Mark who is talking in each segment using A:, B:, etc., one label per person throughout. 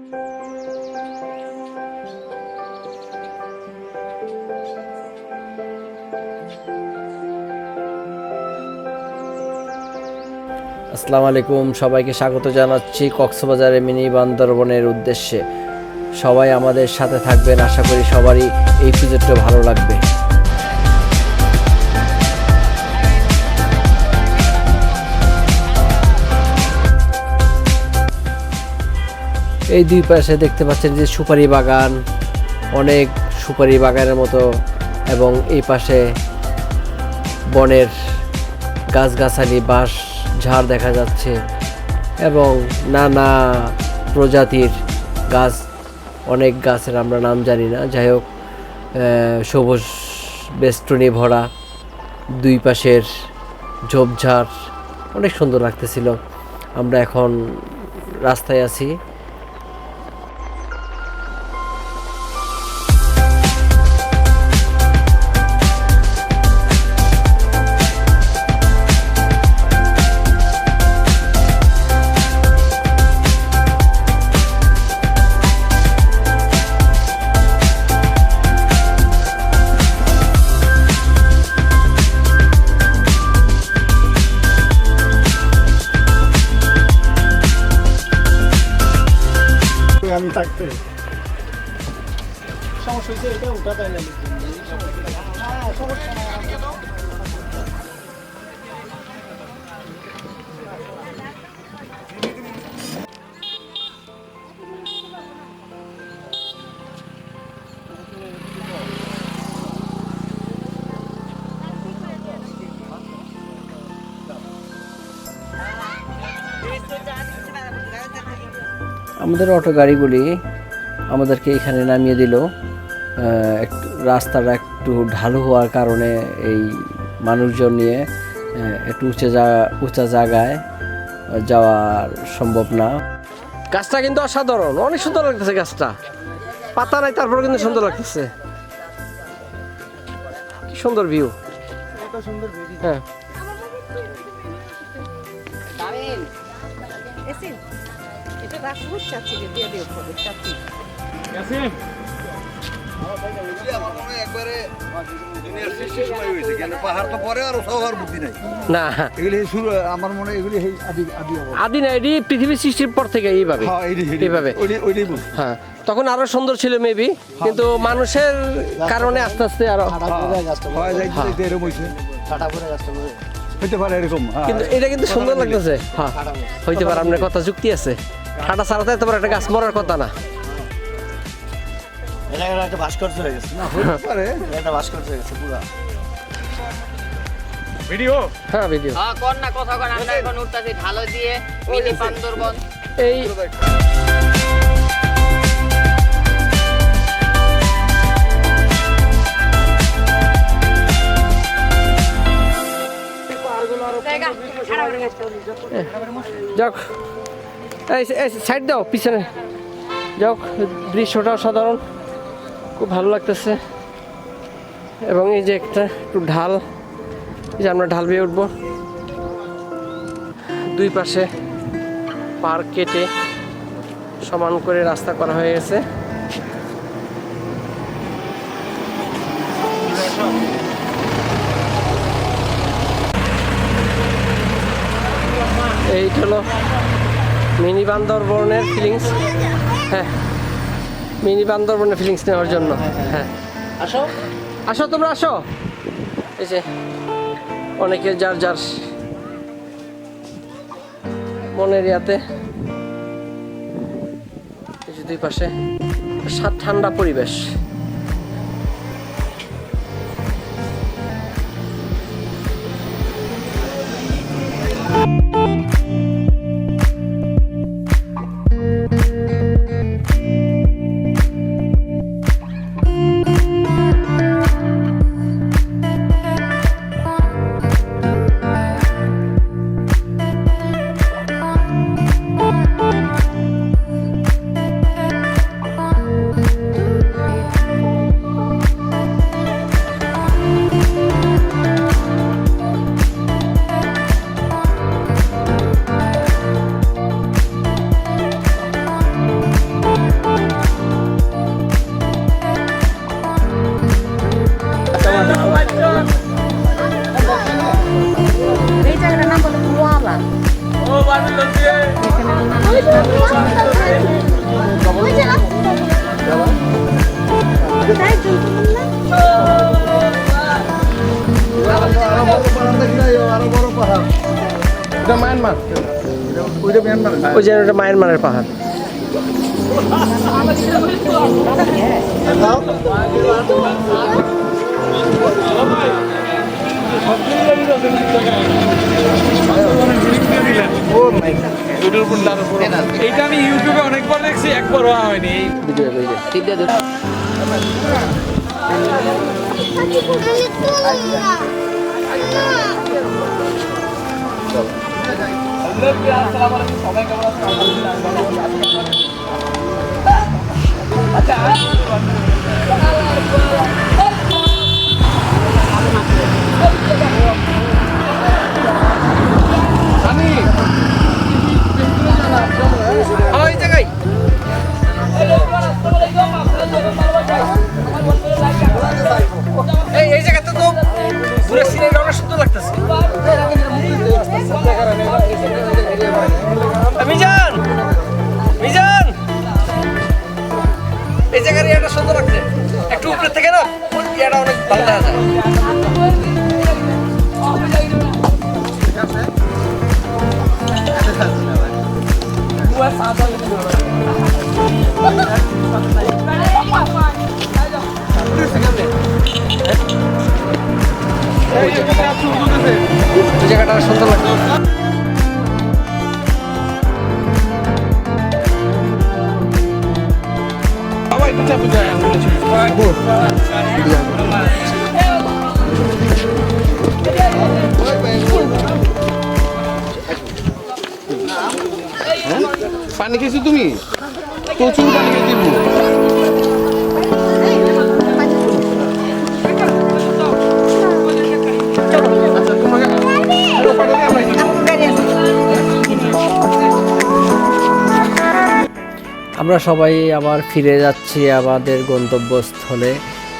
A: আসসালামু আলাইকুম, সবাইকে স্বাগত জানাচ্ছি কক্সবাজারের মিনি বান্দরবনের উদ্দেশ্যে। সবাই আমাদের সাথে থাকবেন, আশা করি সবারই এই এপিসোডটা ভালো লাগবে। এই দুই পাশে দেখতে পাচ্ছেন যে সুপারি বাগান, অনেক সুপারি বাগানের মতো, এবং এই পাশে বনের গাছগাছালি, বাঁশ ঝাড় দেখা যাচ্ছে এবং নানা প্রজাতির গাছ, অনেক গাছের আমরা নাম জানি না। যাই হোক, সবুজ বেষ্টনী ভরা, দুই পাশের ঝোপঝাড় অনেক সুন্দর লাগতেছিল। আমরা এখন রাস্তায় আছি।
B: আমি থাকতে সমস্যা হয়েছে, এটা উঠা তাই না
A: আমাদের অটো গাড়িগুলি আমাদেরকে এখানে নামিয়ে দিল। একটু রাস্তাটা একটু ঢালু হওয়ার কারণে এই মানুষজন নিয়ে একটু উঁচা জায়গায় যাওয়া সম্ভব না। গাছটা কিন্তু অসাধারণ, অনেক সুন্দর লাগতেছে। গাছটা পাতা নাই, তারপরে কিন্তু সুন্দর লাগতেছে। কি সুন্দর ভিউ! হ্যাঁ, আদি না, এটি পৃথিবীর সৃষ্টির পর থেকে এইভাবে। হ্যাঁ, তখন আরো সুন্দর ছিল মেবি, কিন্তু মানুষের কারণে আস্তে আস্তে আরো হইতে পারে এরকম। কিন্তু এটা কিন্তু সুন্দর লাগতেছে। হ্যাঁ, হইতে পারে, আপনার কথা যুক্তি আছে। ঠাটা ছাড়াতে এত বড় একটা গাছ মরার কথা না।
B: একটা ভাস্কর্য হয়ে গেছে, না হতে পারে একটা ভাস্কর্য হয়ে গেছে পুরো। ভিডিও? হ্যাঁ, ভিডিও।
C: হ্যাঁ, কোন না কথা কোন। আমরা এখন উঠতাছি ঢালো দিয়ে মিনি বান্দরবন।
A: এই যাক, এই সাইড দাও, পিছনে যাক। দৃশ্যটা সাধারণ, খুব ভালো লাগতেছে। এবং এই যে একটা একটু ঢাল, এই যে আমরা ঢাল বেয়ে উঠবো। দুই পাশে পার্ক কেটে সমান করে রাস্তা করা হয়ে গেছে। এইটা হলো মিনি বান্দরবনের ফিলিংস। হ্যাঁ, মিনি বান্দরবনের ফিলিংস নেওয়ার জন্য। হ্যাঁ, আসো আসো, তোমরা আসো। এই যে অনেকে যার যার মনের ইয়াতে, এই যে দুই পাশে ঠান্ডা পরিবেশ।
D: ওই যে ওটা মায়ানমারের পাহাড়।
E: এইটা আমি ইউটিউবে অনেকবার দেখছি, একবারও হয়নি।
D: এই জায়গাতে তো পুরো সিনারিটা অনেক সুন্দর লাগতেছে। মিজান, মিজান, এই জায়গার ইয়াটা সুন্দর লাগছে। একটু উপরে থেকে না ইয়াটা অনেক ভালো দেখা যায়। এই জায়গাটা সুন্দর লাগছে।
E: পানি খেয়েছো তুমি? প্রচুর পানি খেয়ে দিব।
A: আমরা সবাই আবার ফিরে যাচ্ছি আমাদের গন্তব্যস্থলে।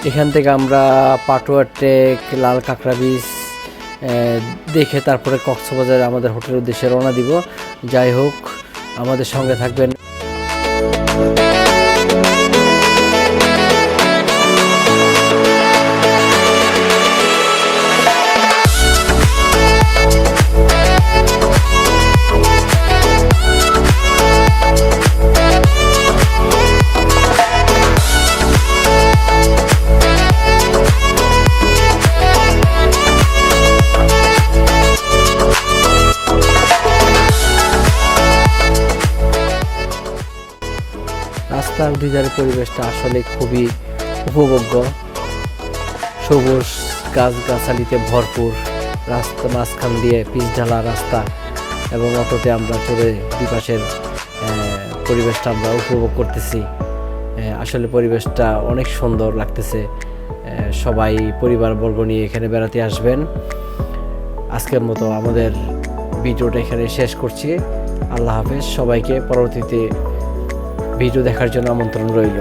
A: এখান থেকে আমরা পাটুয়া টেক, লাল কাঁকড়া বীচ দেখে তারপরে কক্সবাজারে আমাদের হোটেলের উদ্দেশ্যে রওনা দিব। যাই হোক, আমাদের সঙ্গে থাকবেন। রাস্তার দুই ধারের পরিবেশটা আসলে খুবই উপভোগ্য। সবুজ গাছগাছালিতে ভরপুর, রাস্তা মাঝখান দিয়ে পিচ ঢালা রাস্তা এবং অটোতে আমরা চড়ে দুই পাশের পরিবেশটা আমরা উপভোগ করতেছি। আসলে পরিবেশটা অনেক সুন্দর লাগতেছে। সবাই পরিবারবর্গ নিয়ে এখানে বেড়াতে আসবেন। আজকের মতো আমাদের ভিডিওটা এখানে শেষ করছি। আল্লাহ হাফেজ। সবাইকে পরবর্তীতে ভিডিও দেখার জন্য আমন্ত্রণ রইল।